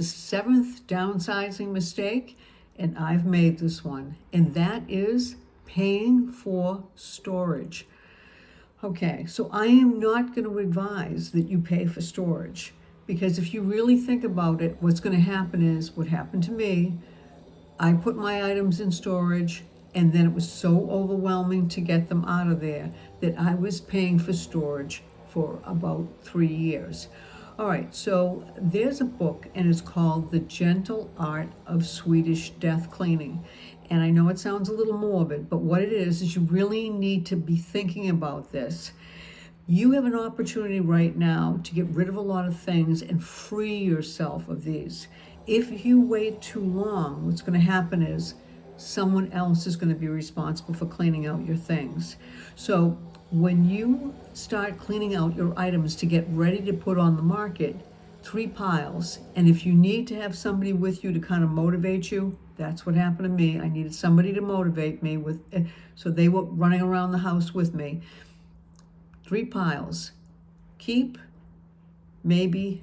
The seventh downsizing mistake, and I've made this one, and that is paying for storage. Okay, so I am not going to advise that you pay for storage, because if you really think about it, what's going to happen is what happened to me. I put my items in storage, and then it was so overwhelming to get them out of there that I was paying for storage for about 3 years. All right, so there's a book, and it's called The Gentle Art of Swedish Death Cleaning. And I know it sounds a little morbid, but what it is you really need to be thinking about this. You have an opportunity right now to get rid of a lot of things and free yourself of these. If you wait too long, what's going to happen is someone else is going to be responsible for cleaning out your things. So when you start cleaning out your items to get ready to put on the market, 3 piles. And if you need to have somebody with you to kind of motivate you, that's what happened to me. I needed somebody to motivate me with, so they were running around the house with me. 3 piles. Keep, maybe,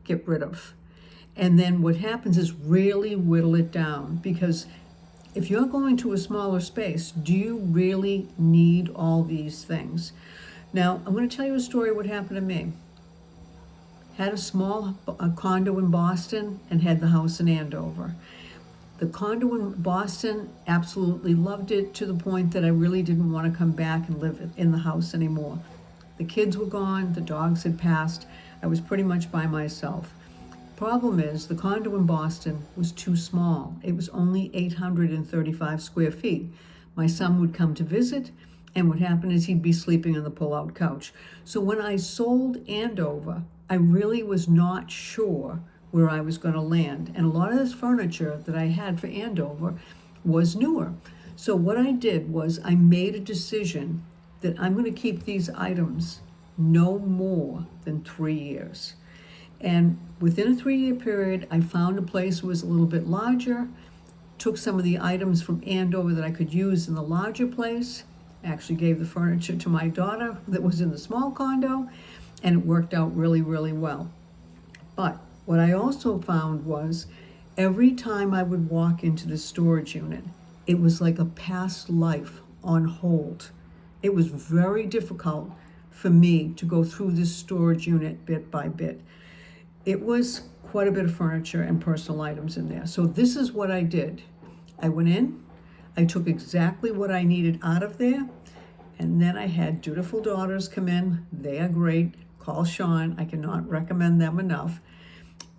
get rid of. And then what happens is really whittle it down, because if you're going to a smaller space, do you really need all these things? Now, I'm going to tell you a story of what happened to me. Had a condo in Boston and had the house in Andover. The condo in Boston, absolutely loved it, to the point that I really didn't want to come back and live in the house anymore. The kids were gone, the dogs had passed, I was pretty much by myself. Problem is, the condo in Boston was too small. It was only 835 square feet. My son would come to visit, and what happened is he'd be sleeping on the pull-out couch. So when I sold Andover, I really was not sure where I was going to land. And a lot of this furniture that I had for Andover was newer. So what I did was I made a decision that I'm going to keep these items no more than 3 years. And within a 3-year period, I found a place that was a little bit larger, took some of the items from Andover that I could use in the larger place, actually gave the furniture to my daughter that was in the small condo, and it worked out really, really well. But what I also found was every time I would walk into the storage unit, it was like a past life on hold. It was very difficult for me to go through this storage unit bit by bit. It was quite a bit of furniture and personal items in there. So this is what I did. I went in, I took exactly what I needed out of there, and then I had dutiful daughters come in. They are great. Call Sean. I cannot recommend them enough.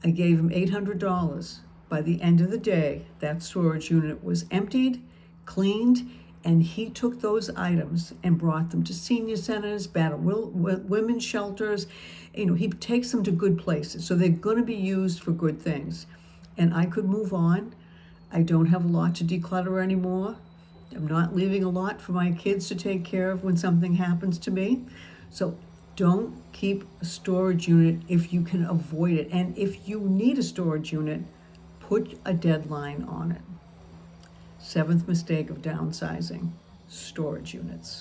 I gave him $800. By the end of the day, that storage unit was emptied, cleaned, and he took those items and brought them to senior centers, battered women's shelters. He takes them to good places. So they're going to be used for good things. And I could move on. I don't have a lot to declutter anymore. I'm not leaving a lot for my kids to take care of when something happens to me. So don't keep a storage unit if you can avoid it. And if you need a storage unit, put a deadline on it. 7th mistake of downsizing: storage units.